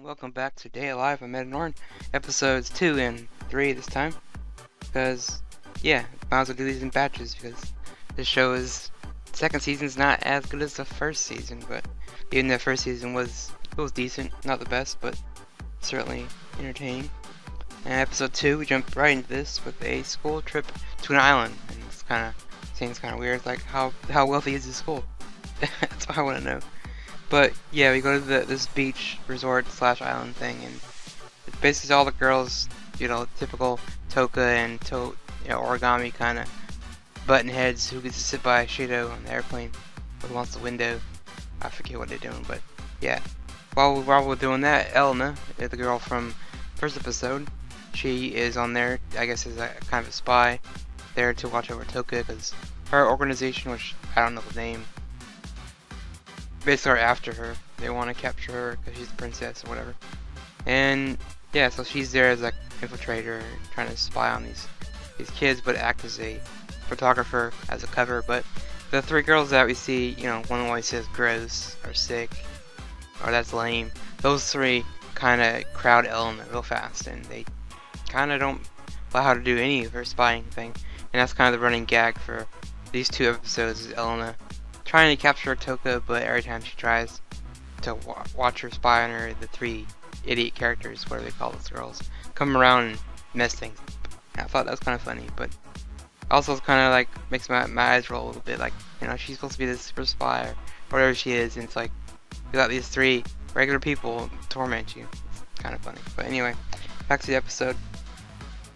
welcome back to Day Alive. I'm Ed Norton, episodes 2 and 3 this time, because, yeah, might as well do these in batches, because this show second season's not as good as the first season, but even the first season was decent, not the best, but certainly entertaining. And episode 2, we jump right into this with a school trip to an island, and seems kind of weird, like, how wealthy is the school? That's what I want to know. But yeah, we go to this beach resort / island thing, and it's basically all the girls, typical Toka and Origami kind of button heads who gets to sit by Shido on the airplane who wants the window. I forget what they're doing, but yeah. While we're doing that, Elena, the girl from first episode, she is on there, I guess, as a kind of a spy there to watch over Toka, because her organization, which I don't know the name, basically are after her. They want to capture her because she's a princess or whatever. And yeah, so she's there as like infiltrator, trying to spy on these kids, but act as a photographer as a cover. But the three girls that we see, one always says gross or sick or that's lame. Those three kind of crowd Elena real fast, and they kind of don't allow her to do any of her spying thing. And that's kind of the running gag for these 2 episodes, is Elena trying to capture Toka, but every time she tries to watch her spy on her, the 3 idiot characters, whatever they call those girls, come around and mess things up. I thought that was kind of funny, but also it's kind of like makes my eyes roll a little bit, like, she's supposed to be this super spy or whatever she is, and it's like you got these 3 regular people torment you. It's kind of funny. But anyway, back to the episode.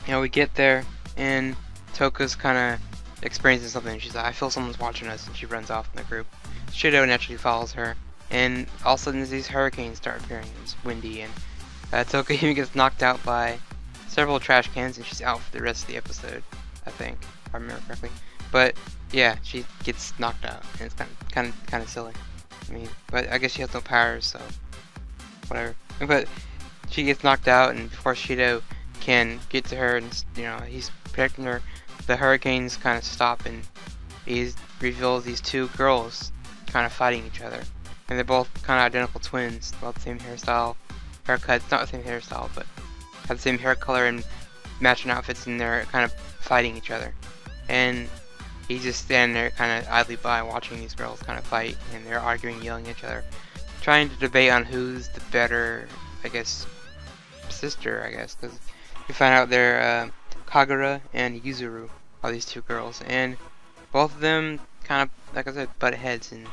We get there, and Toka's kind of experiencing something. She's like, I feel someone's watching us, and she runs off in the group. Shido naturally follows her, and all of a sudden these hurricanes start appearing. It's windy, and Toka even gets knocked out by several trash cans, and she's out for the rest of the episode, I think, if I remember correctly. But yeah, she gets knocked out, and it's kind of silly. But I guess she has no powers, so whatever. But she gets knocked out, and before Shido can get to her, and he's protecting her, the hurricanes kind of stop, and he reveals these 2 girls kind of fighting each other. And they're both kind of identical twins, both the same haircuts, not the same hairstyle, but have the same hair color and matching outfits, and they're kind of fighting each other. And he's just standing there kind of idly by watching these girls kind of fight, and they're arguing, yelling at each other, trying to debate on who's the better, I guess, sister, because you find out they're Kagura and Yuzuru are these 2 girls, and both of them kind of, like I said, butt heads, and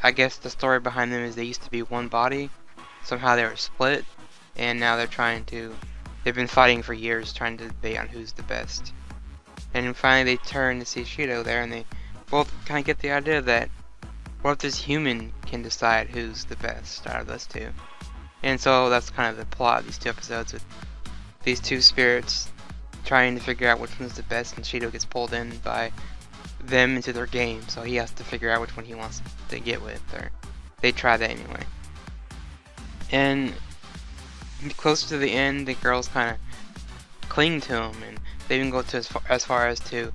I guess the story behind them is they used to be one body, somehow they were split, and now they've been fighting for years trying to debate on who's the best. And finally they turn to see Shido there, and they both kind of get the idea that what if this human can decide who's the best out of those 2. And so that's kind of the plot of these 2 episodes, with these 2 spirits trying to figure out which one's the best, and Shido gets pulled in by them into their game, so he has to figure out which one he wants to get with, or they try that anyway. And closer to the end, the girls kind of cling to him, and they even go to as far as to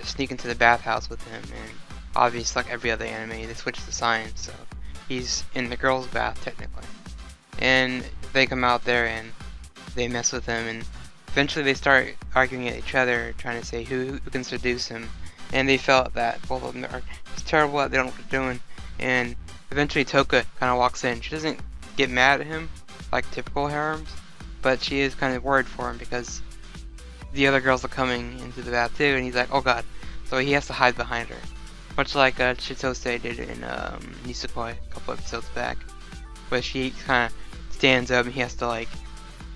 sneak into the bathhouse with him, and obviously, like every other anime, they switch the signs, so he's in the girls' bath technically. And they come out there and they mess with him, and eventually they start arguing at each other, trying to say who can seduce him. And they felt that both of them are just terrible at, they don't know what they're doing. And eventually Toka kind of walks in. She doesn't get mad at him like typical harems, but she is kind of worried for him because the other girls are coming into the bath too, and he's like, oh god. So he has to hide behind her, much like Chitose did in Nisekoi a couple episodes back, where she kind of stands up and he has to like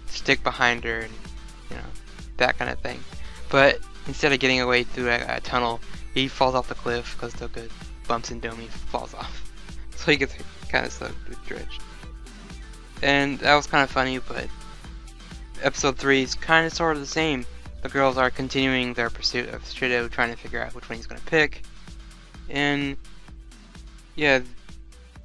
stick behind her, and that kind of thing. But instead of getting away through a tunnel, he falls off the cliff because Toka bumps into him and he falls off. So he gets kind of soaked with dredge. And that was kind of funny, but episode 3 is kind of sort of the same. The girls are continuing their pursuit of Shido, trying to figure out which one he's going to pick. And yeah,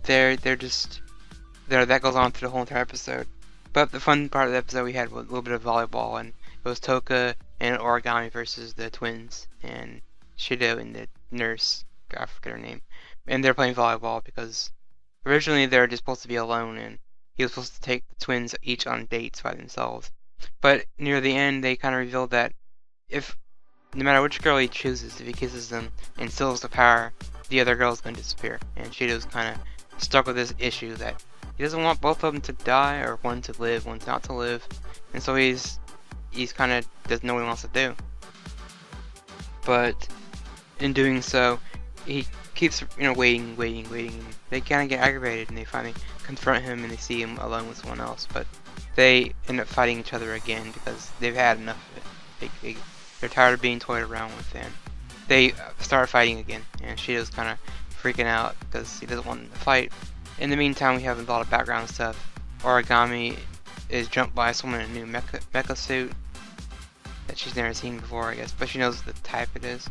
that goes on through the whole entire episode. But the fun part of the episode we had was a little bit of volleyball, and it was Toka and Origami versus the twins, and Shido and the nurse, I forget her name. And they're playing volleyball because originally they were just supposed to be alone, and he was supposed to take the twins each on dates by themselves. But near the end, they kind of revealed that if no matter which girl he chooses, if he kisses them and steals the power, the other girl's going to disappear. And Shido's kind of stuck with this issue that he doesn't want both of them to die, or one to live, one not to live. And so he's kind of doesn't know what he wants to do. But in doing so, he keeps waiting. They kind of get aggravated, and they finally confront him, and they see him alone with someone else. But they end up fighting each other again because they've had enough of it. They're tired of being toyed around with, and they start fighting again. And Shido's kind of freaking out because he doesn't want to fight. In the meantime, we have a lot of background stuff. Origami is jumped by someone in a new mecha suit that she's never seen before, I guess, but she knows the type it is.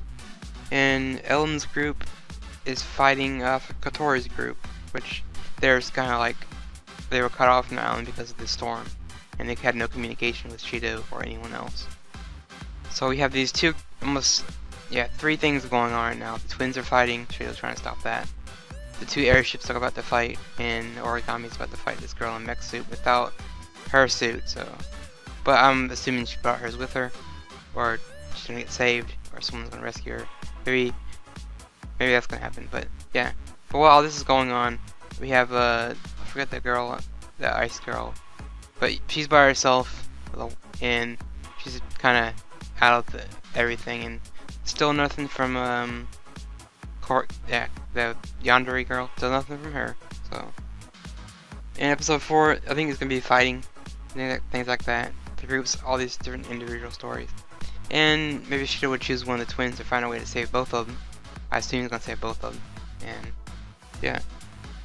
And Ellen's group is fighting Kotori's group, which there's kind of like they were cut off from the island because of the storm, and they had no communication with Shido or anyone else. So we have these three things going on right now. The twins are fighting, Shido's trying to stop that. The two airships are about to fight, and Origami's about to fight this girl in mech suit without her suit, so. But I'm assuming she brought hers with her, or she's gonna get saved, or someone's gonna rescue her. Maybe that's gonna happen, but yeah. But while this is going on, we have, I forget the girl, the ice girl, but she's by herself, and she's kinda out of everything, and still nothing from, the Yandere girl, still nothing from her, so. In episode 4, I think it's gonna be fighting, things like that. The groups, all these different individual stories. And maybe Shido would choose one of the twins to find a way to save both of them. I assume he's gonna save both of them, and yeah.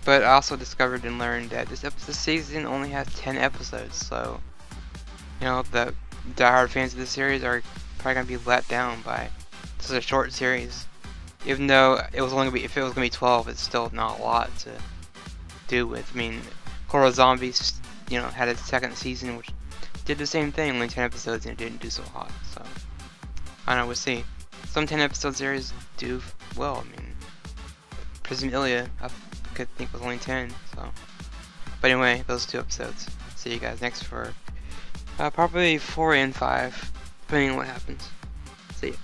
But I also discovered and learned that this season only has 10 episodes, so the diehard fans of this series are probably gonna be let down by this is a short series. Even though it was only gonna be, if it was gonna be 12, it's still not a lot to do with. I mean, Koro Zombies, had its second season, which did the same thing, only 10 episodes, and it didn't do so hot. So I don't know, we'll see. Some 10 episode series do well. I mean, Prism Ilia, I could think was only 10. So, but anyway, those 2 episodes. See you guys next for probably 4 and 5, depending on what happens. See ya.